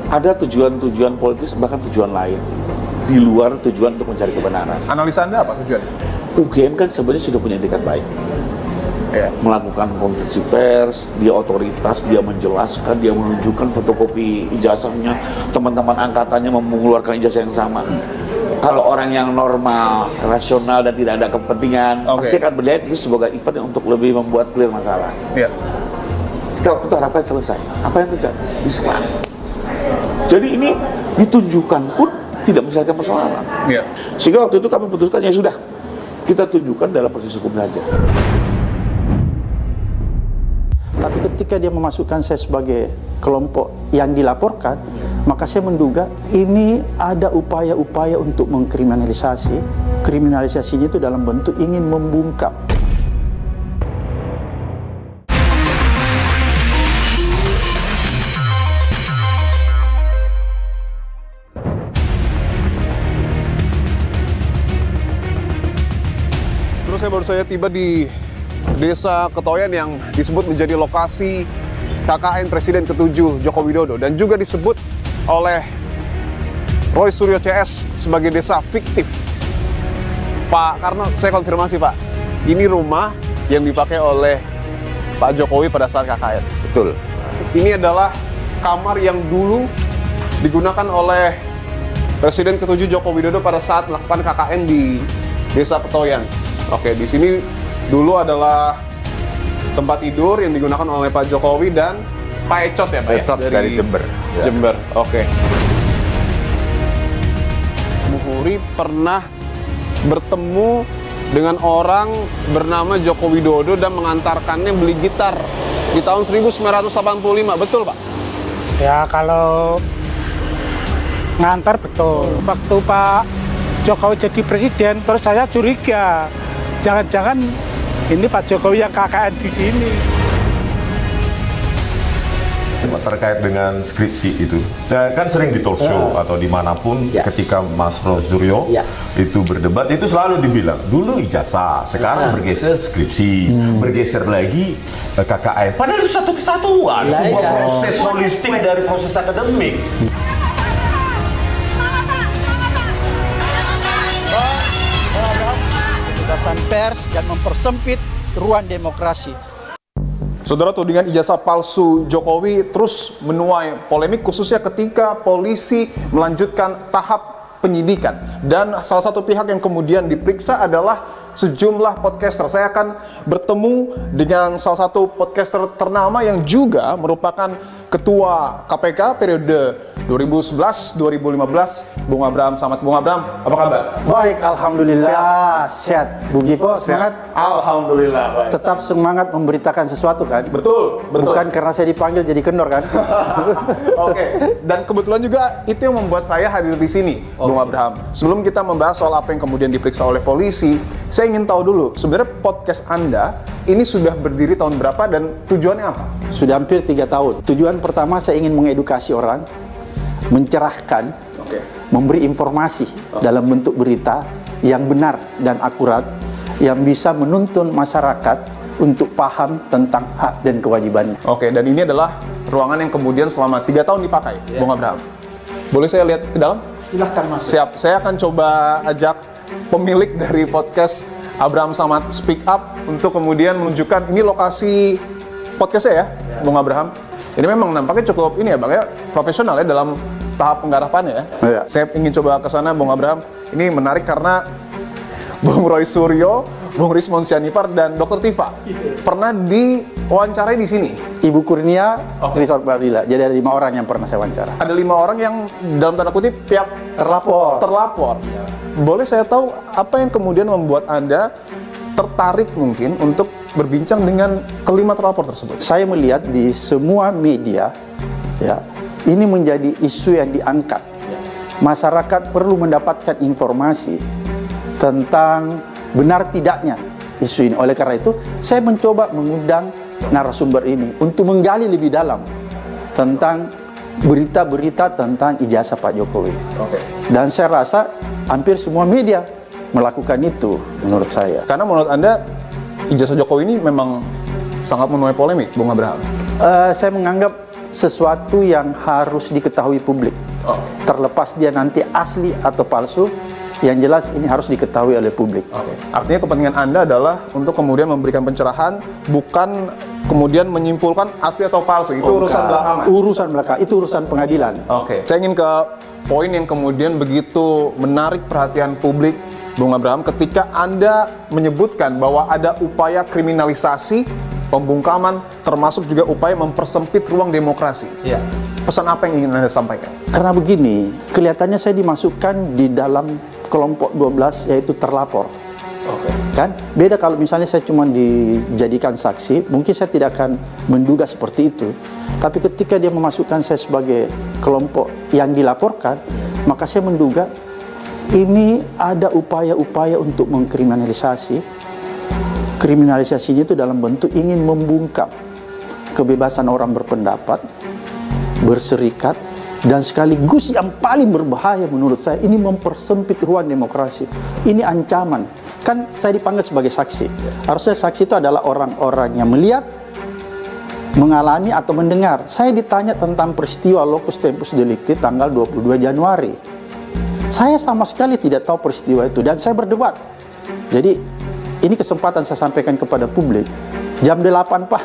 Speaker 7: ada tujuan-tujuan politis bahkan tujuan lain di luar tujuan untuk mencari kebenaran.
Speaker 1: Analisa Anda apa tujuan?
Speaker 7: UGM kan sebenarnya sudah punya etikat baik. Melakukan konferensi pers, dia otoritas, dia menjelaskan, dia menunjukkan fotokopi ijazahnya, teman-teman angkatannya mengeluarkan ijazah yang sama. Kalau orang yang normal, rasional dan tidak ada kepentingan, pasti akan melihat itu sebagai event untuk lebih membuat clear masalah. Kita waktu itu harapkan selesai. Apa yang terjadi? Islam. Jadi ini ditunjukkan pun tidak menyelesaikan persoalan. Sehingga waktu itu kami putuskan ya sudah, kita tunjukkan dalam proses hukum saja.
Speaker 5: Tapi ketika dia memasukkan saya sebagai kelompok yang dilaporkan, maka saya menduga ini ada upaya-upaya untuk mengkriminalisasi. Kriminalisasinya itu dalam bentuk ingin membungkam.
Speaker 1: Terus saya baru saja tiba di Desa Ketoyan yang disebut menjadi lokasi KKN Presiden ke-7 Joko Widodo dan juga disebut oleh Roy Suryo CS sebagai desa fiktif. Pak Karno, saya konfirmasi Pak, ini rumah yang dipakai oleh Pak Jokowi pada saat KKN.
Speaker 5: Betul.
Speaker 1: Ini adalah kamar yang dulu digunakan oleh Presiden ke-7 Joko Widodo pada saat melakukan KKN di Desa Petoyan. Oke, di sini dulu adalah tempat tidur yang digunakan oleh Pak Jokowi dan Pak Ecot ya Pak?
Speaker 5: Ecot ya? Dari Jember.
Speaker 1: Jember, oke. Bu Huri pernah bertemu dengan orang bernama Joko Widodo dan mengantarkannya beli gitar di tahun 1985, betul Pak?
Speaker 13: Ya kalau ngantar betul. Waktu Pak Jokowi jadi presiden, terus saya curiga, jangan-jangan ini Pak Jokowi yang KKN di sini.
Speaker 2: Terkait dengan skripsi itu, kan sering di talk show atau dimanapun ketika Mas Roy Suryo itu berdebat, itu selalu dibilang dulu ijazah, sekarang bergeser skripsi, bergeser lagi KKN. Padahal itu satu kesatuan, sebuah proses holistik dari proses akademik.
Speaker 5: Kebebasan pers dan mempersempit ruang demokrasi.
Speaker 1: Saudara, tudingan ijazah palsu Jokowi terus menuai polemik khususnya ketika polisi melanjutkan tahap penyidikan. Dan salah satu pihak yang kemudian diperiksa adalah sejumlah podcaster. Saya akan bertemu dengan salah satu podcaster ternama yang juga merupakan Ketua KPK periode 2011-2015, Bung Abraham Samad. Bung Abraham, apa kabar?
Speaker 5: Baik, alhamdulillah. Sehat. Bu Gipo, semangat?
Speaker 1: Alhamdulillah. Baik.
Speaker 5: Tetap semangat memberitakan sesuatu kan?
Speaker 1: Betul, betul.
Speaker 5: Bukan karena saya dipanggil jadi kendor kan?
Speaker 1: Oke. Dan kebetulan juga itu yang membuat saya hadir di sini, Bung Abraham. Sebelum kita membahas soal apa yang kemudian diperiksa oleh polisi, saya ingin tahu dulu, sebenarnya podcast Anda ini sudah berdiri tahun berapa dan tujuannya apa?
Speaker 5: Sudah hampir 3 tahun. Tujuan pertama saya ingin mengedukasi orang, mencerahkan, memberi informasi dalam bentuk berita yang benar dan akurat, yang bisa menuntun masyarakat untuk paham tentang hak dan kewajibannya.
Speaker 1: Oke, dan ini adalah ruangan yang kemudian selama 3 tahun dipakai, Bung Abraham. Boleh saya lihat ke dalam?
Speaker 5: Silahkan masuk.
Speaker 1: Siap, saya akan coba ajak pemilik dari podcast Abraham Samad Speak Up untuk kemudian menunjukkan ini lokasi podcastnya ya, Bung Abraham. Ini memang nampaknya cukup ini ya Bang ya, profesional ya dalam tahap penggarapannya ya. Saya ingin coba ke sana, Bung Abraham. Ini menarik karena Bung Roy Suryo, Bung Rismon Sianipar, dan Dr. Tifa pernah diwawancarai di sini.
Speaker 5: Ibu Kurnia, Rizal Bardila. Jadi ada 5 orang yang pernah saya wawancara.
Speaker 1: Ada 5 orang yang dalam tanda kutip pihak terlapor. Boleh saya tahu apa yang kemudian membuat Anda tertarik mungkin untuk berbincang dengan kelima terlapor tersebut?
Speaker 5: Saya melihat di semua media, ya, ini menjadi isu yang diangkat. Masyarakat perlu mendapatkan informasi tentang benar tidaknya isu ini. Oleh karena itu, saya mencoba mengundang narasumber ini untuk menggali lebih dalam tentang berita-berita tentang ijazah Pak Jokowi. Dan saya rasa hampir semua media melakukan itu menurut saya.
Speaker 1: Karena menurut Anda ijazah Jokowi ini memang sangat menuai polemik, Bung Abraham?
Speaker 5: Saya menganggap sesuatu yang harus diketahui publik. Terlepas dia nanti asli atau palsu, yang jelas ini harus diketahui oleh publik.
Speaker 1: Artinya kepentingan Anda adalah untuk kemudian memberikan pencerahan, bukan kemudian menyimpulkan asli atau palsu. Itu urusan belakangan.
Speaker 5: Urusan belakang, itu urusan pengadilan.
Speaker 1: Saya ingin ke poin yang kemudian begitu menarik perhatian publik, Bung Abraham, ketika Anda menyebutkan bahwa ada upaya kriminalisasi, pembungkaman, termasuk juga upaya mempersempit ruang demokrasi. Pesan apa yang ingin Anda sampaikan?
Speaker 5: Karena begini, kelihatannya saya dimasukkan di dalam kelompok 12, yaitu terlapor. Kan? Beda kalau misalnya saya cuma dijadikan saksi, mungkin saya tidak akan menduga seperti itu. Tapi ketika dia memasukkan saya sebagai kelompok yang dilaporkan, maka saya menduga ini ada upaya-upaya untuk mengkriminalisasi. Kriminalisasinya itu dalam bentuk ingin membungkam kebebasan orang berpendapat, berserikat, dan sekaligus yang paling berbahaya menurut saya, ini mempersempit ruang demokrasi. Ini ancaman. Kan saya dipanggil sebagai saksi. Harusnya saksi itu adalah orang-orang yang melihat, mengalami atau mendengar. Saya ditanya tentang peristiwa locus tempus delicti tanggal 22 Januari. Saya sama sekali tidak tahu peristiwa itu dan saya berdebat. Jadi ini kesempatan saya sampaikan kepada publik. Jam 8 Pak,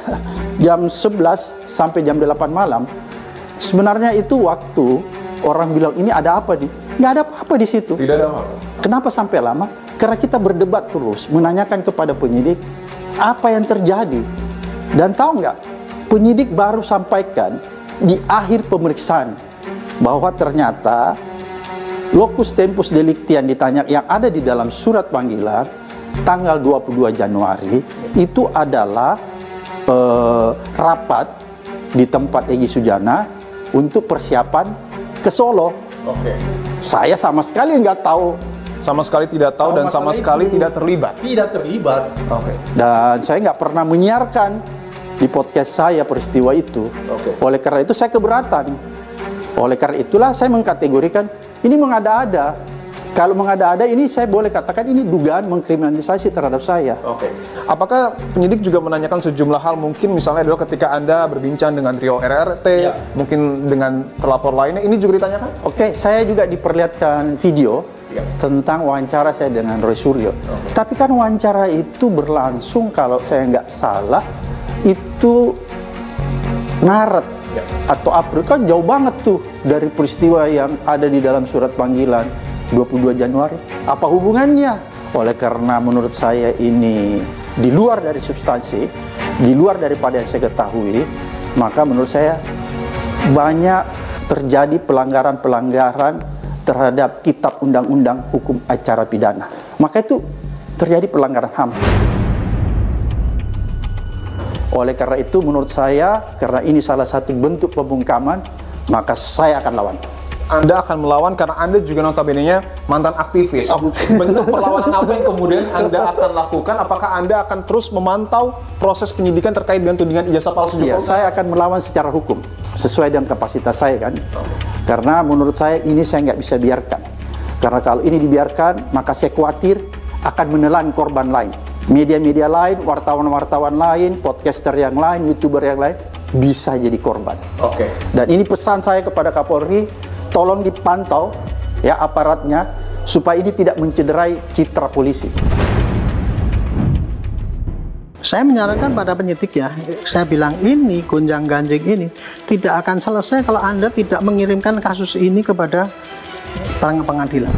Speaker 5: jam 11 sampai jam 8 malam. Sebenarnya itu waktu orang bilang ini ada apa nih? Nggak ada apa-apa di situ.
Speaker 1: Tidak ada apa.
Speaker 5: Kenapa sampai lama? Karena kita berdebat terus, menanyakan kepada penyidik apa yang terjadi. Dan tahu nggak? Penyidik baru sampaikan di akhir pemeriksaan bahwa ternyata locus tempus delicti yang ditanya yang ada di dalam surat panggilan tanggal 22 Januari itu adalah rapat di tempat Egy Sujana untuk persiapan ke Solo.
Speaker 1: Oke.
Speaker 5: Saya sama sekali nggak tahu.
Speaker 1: Sama sekali tidak tahu dan sama sekali tidak terlibat.
Speaker 5: Tidak terlibat.
Speaker 1: Oke.
Speaker 5: Dan saya nggak pernah menyiarkan di podcast saya peristiwa itu.
Speaker 1: Oke.
Speaker 5: Oleh karena itu saya keberatan. Oleh karena itulah saya mengkategorikan ini mengada-ada. Kalau mengada-ada ini saya boleh katakan ini dugaan mengkriminalisasi terhadap saya.
Speaker 1: Oke. Apakah penyidik juga menanyakan sejumlah hal mungkin misalnya adalah ketika Anda berbincang dengan trio RRT, mungkin dengan terlapor lainnya, ini juga ditanyakan?
Speaker 5: Oke, saya juga diperlihatkan video tentang wawancara saya dengan Roy Suryo. Tapi kan wawancara itu berlangsung kalau saya nggak salah itu Maret atau April, kan jauh banget tuh dari peristiwa yang ada di dalam surat panggilan 22 Januari. Apa hubungannya? Oleh karena menurut saya ini di luar dari substansi, di luar daripada yang saya ketahui, maka menurut saya banyak terjadi pelanggaran-pelanggaran terhadap kitab undang-undang hukum acara pidana. Maka itu terjadi pelanggaran HAM. Oleh karena itu menurut saya, karena ini salah satu bentuk pembungkaman, maka saya akan lawan.
Speaker 1: Anda akan melawan karena Anda juga notabene-nya mantan aktivis. Bentuk perlawanan apa yang kemudian Anda akan lakukan? Apakah Anda akan terus memantau proses penyidikan terkait dengan tudingan ijazah palsu Jokowi?
Speaker 5: Ya, saya akan melawan secara hukum, sesuai dengan kapasitas saya kan. Karena menurut saya ini saya nggak bisa biarkan. Karena kalau ini dibiarkan, maka saya khawatir akan menelan korban lain. Media-media lain, wartawan-wartawan lain, podcaster yang lain, YouTuber yang lain, bisa jadi korban.
Speaker 1: Oke.
Speaker 5: Dan ini pesan saya kepada Kapolri, tolong dipantau ya aparatnya supaya ini tidak mencederai citra polisi.
Speaker 14: Saya menyarankan pada penyidik ya, saya bilang ini gonjang-ganjing ini tidak akan selesai kalau Anda tidak mengirimkan kasus ini kepada pengadilan.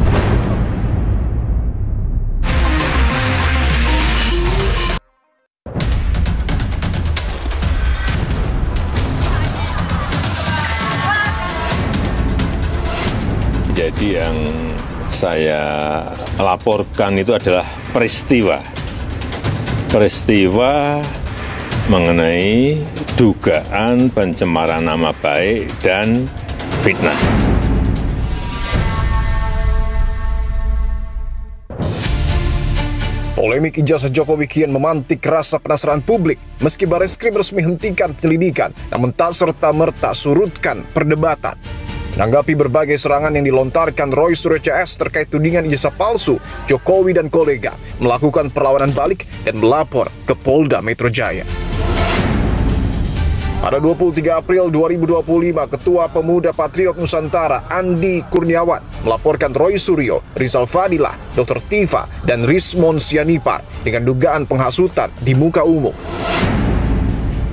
Speaker 6: Jadi yang saya laporkan itu adalah peristiwa mengenai dugaan pencemaran nama baik dan fitnah.
Speaker 1: Polemik ijazah Jokowi kian memantik rasa penasaran publik. Meski Bareskrim resmi hentikan penyelidikan, namun tak serta-merta surutkan perdebatan. Menanggapi berbagai serangan yang dilontarkan Roy Suryo CS terkait tudingan ijazah palsu, Jokowi dan kolega melakukan perlawanan balik dan melapor ke Polda Metro Jaya. Pada 23 April 2025, Ketua Pemuda Patriot Nusantara Andi Kurniawan melaporkan Roy Suryo, Rizal Fadilah, Dr. Tifa, dan Rismon Sianipar dengan dugaan penghasutan di muka umum.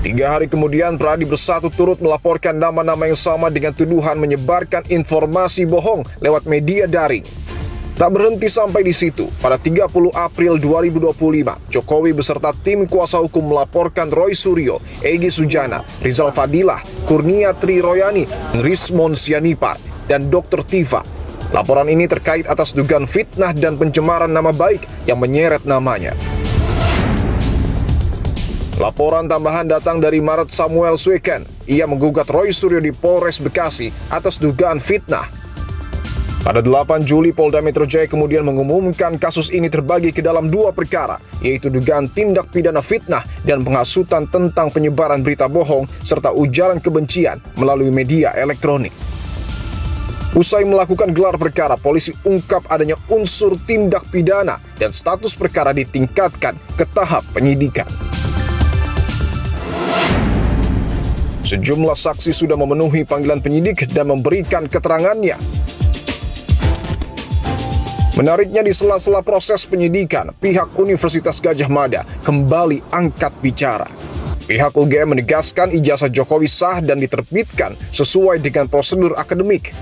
Speaker 1: 3 hari kemudian, Pradi Bersatu turut melaporkan nama-nama yang sama dengan tuduhan menyebarkan informasi bohong lewat media daring. Tak berhenti sampai di situ, pada 30 April 2025, Jokowi beserta tim kuasa hukum melaporkan Roy Suryo, Egy Sujana, Rizal Fadilah, Kurnia Tri Royani, Rismon Sianipar, dan Dr. Tifa. Laporan ini terkait atas dugaan fitnah dan pencemaran nama baik yang menyeret namanya. Laporan tambahan datang dari Maret Samuel Sweken. Ia menggugat Roy Suryo di Polres Bekasi atas dugaan fitnah. Pada 8 Juli, Polda Metro Jaya kemudian mengumumkan kasus ini terbagi ke dalam 2 perkara, yaitu dugaan tindak pidana fitnah dan penghasutan tentang penyebaran berita bohong serta ujaran kebencian melalui media elektronik. Usai melakukan gelar perkara, polisi ungkap adanya unsur tindak pidana dan status perkara ditingkatkan ke tahap penyidikan. Sejumlah saksi sudah memenuhi panggilan penyidik dan memberikan keterangannya. Menariknya, di sela-sela proses penyidikan, pihak Universitas Gadjah Mada kembali angkat bicara. Pihak UGM menegaskan ijazah Jokowi sah dan diterbitkan sesuai dengan prosedur akademik.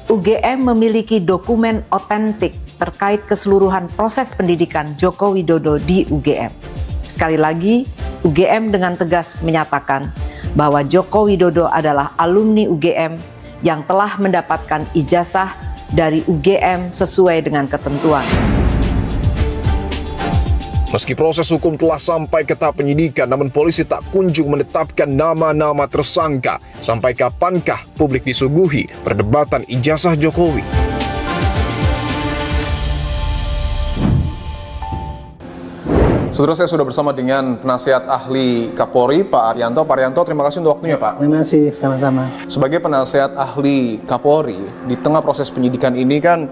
Speaker 8: UGM memiliki dokumen otentik terkait keseluruhan proses pendidikan Joko Widodo di UGM. Sekali lagi, UGM dengan tegas menyatakan bahwa Joko Widodo adalah alumni UGM yang telah mendapatkan ijazah dari UGM sesuai dengan ketentuan.
Speaker 1: Meski proses hukum telah sampai ke tahap penyidikan, namun polisi tak kunjung menetapkan nama-nama tersangka. Sampai kapankah publik disuguhi perdebatan ijazah Jokowi? Saudara, saya sudah bersama dengan penasihat ahli Kapolri, Pak Arianto. Pak Arianto, terima kasih untuk waktunya, Pak.
Speaker 14: Terima kasih, sama-sama.
Speaker 1: Sebagai penasihat ahli Kapolri, di tengah proses penyidikan ini kan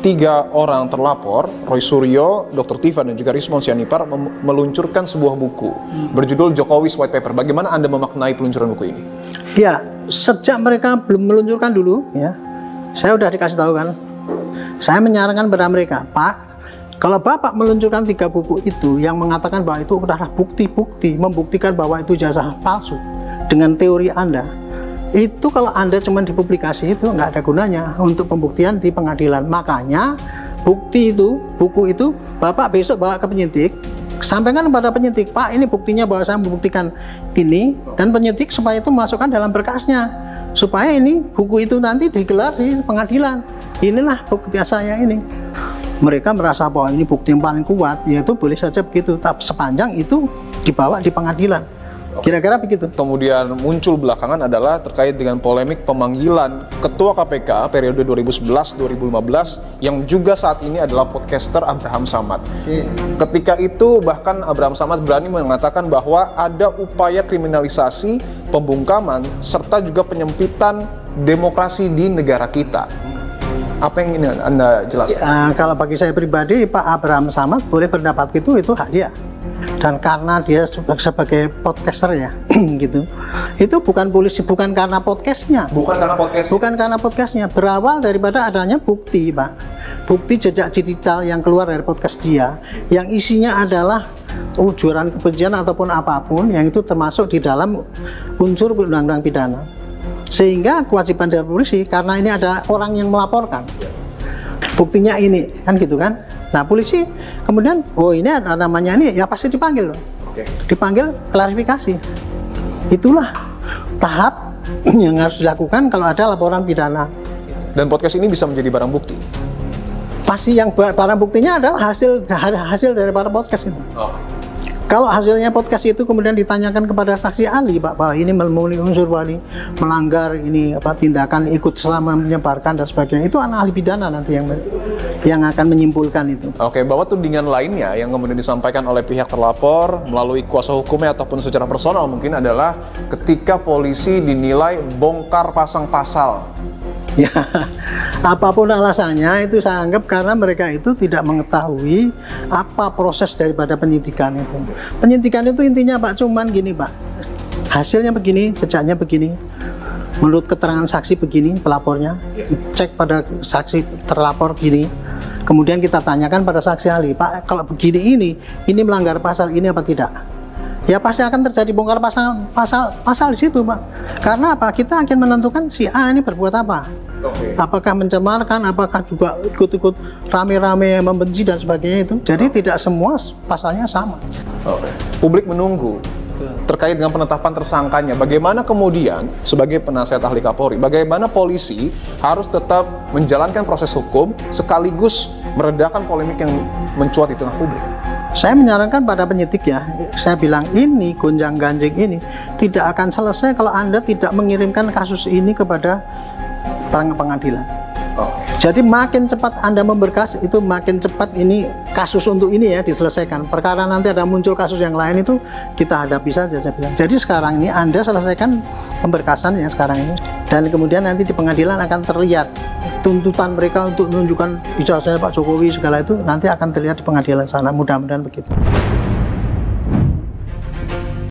Speaker 1: 3 orang terlapor, Roy Suryo, Dr. Tifa, dan juga Rismond Sianipar meluncurkan sebuah buku berjudul Jokowi's White Paper. Bagaimana Anda memaknai peluncuran buku ini?
Speaker 14: Ya, sejak mereka belum meluncurkan dulu, ya, saya udah dikasih tahu kan. Saya menyarankan pada mereka, Pak, kalau Bapak meluncurkan 3 buku itu yang mengatakan bahwa itu adalah bukti-bukti, membuktikan bahwa itu ijazah palsu dengan teori Anda, itu kalau Anda cuma dipublikasi itu nggak ada gunanya untuk pembuktian di pengadilan. Makanya bukti itu, buku itu Bapak besok bawa ke penyidik, sampaikan kepada penyidik, Pak, ini buktinya bahwa saya membuktikan ini, dan penyidik supaya itu masukkan dalam berkasnya, supaya ini buku itu nanti digelar di pengadilan. Inilah bukti saya ini. Mereka merasa bahwa ini bukti yang paling kuat, yaitu boleh saja begitu, tapi sepanjang itu dibawa di pengadilan. Kira-kira begitu.
Speaker 1: Kemudian muncul belakangan adalah terkait dengan polemik pemanggilan Ketua KPK periode 2011-2015 yang juga saat ini adalah podcaster Abraham Samad. Ketika itu bahkan Abraham Samad berani mengatakan bahwa ada upaya kriminalisasi, pembungkaman, serta juga penyempitan demokrasi di negara kita. Apa yang ingin Anda jelaskan?
Speaker 14: Kalau bagi saya pribadi, Pak Abraham Samad boleh berpendapat itu hak dia. Dan karena dia sebagai podcaster ya, gitu. Itu bukan polisi, bukan karena podcastnya.
Speaker 1: Bukan karena podcastnya.
Speaker 14: Berawal daripada adanya bukti, Pak. Bukti jejak digital yang keluar dari podcast dia, yang isinya adalah ujaran kebencian ataupun apapun, yang itu termasuk di dalam unsur undang-undang pidana. Sehingga kewajiban dari polisi, karena ini ada orang yang melaporkan, buktinya ini, kan gitu kan. Nah, polisi kemudian, oh ini ada namanya ini, ya pasti dipanggil loh. Dipanggil klarifikasi. Itulah tahap yang harus dilakukan kalau ada laporan pidana.
Speaker 1: Dan podcast ini bisa menjadi barang bukti?
Speaker 14: Pasti yang barang buktinya adalah hasil dari para podcast itu. Kalau hasilnya podcast itu kemudian ditanyakan kepada saksi ahli, Pak, bahwa ini memenuhi unsur bahwa ini melanggar ini tindakan ikut selama menyebarkan dan sebagainya, itu anak ahli pidana nanti yang akan menyimpulkan itu.
Speaker 1: Oke, bahwa tudingan lainnya yang kemudian disampaikan oleh pihak terlapor melalui kuasa hukumnya ataupun secara personal mungkin adalah ketika polisi dinilai bongkar pasang pasal.
Speaker 14: Ya, apapun alasannya itu saya anggap karena mereka itu tidak mengetahui apa proses daripada penyidikan itu. Penyidikan itu intinya, Pak, cuman gini, Pak, hasilnya begini, jejaknya begini, menurut keterangan saksi begini, pelapornya, cek pada saksi terlapor gini, kemudian kita tanyakan pada saksi ahli, Pak, kalau begini ini melanggar pasal ini apa tidak? Ya pasti akan terjadi bongkar pasal di situ, Pak. Karena apa? Kita akan menentukan si A ini berbuat apa. Apakah mencemarkan, apakah juga ikut-ikut rame-rame membenci dan sebagainya itu. Jadi tidak semua pasalnya sama.
Speaker 1: Publik menunggu terkait dengan penetapan tersangkanya. Bagaimana kemudian sebagai penasihat ahli Kapolri, bagaimana polisi harus tetap menjalankan proses hukum sekaligus meredakan polemik yang mencuat di tengah publik?
Speaker 14: Saya menyarankan pada penyidik ya, saya bilang ini gonjang-ganjing ini tidak akan selesai kalau Anda tidak mengirimkan kasus ini kepada pengadilan. Jadi makin cepat Anda memberkas itu makin cepat ini kasus untuk ini ya diselesaikan. Perkara nanti ada muncul kasus yang lain itu kita hadapi saja, saya bilang. Jadi sekarang ini Anda selesaikan pemberkasan ya sekarang ini, dan kemudian nanti di pengadilan akan terlihat tuntutan mereka untuk menunjukkan ijazah Pak Jokowi segala itu nanti akan terlihat di pengadilan sana, mudah-mudahan begitu.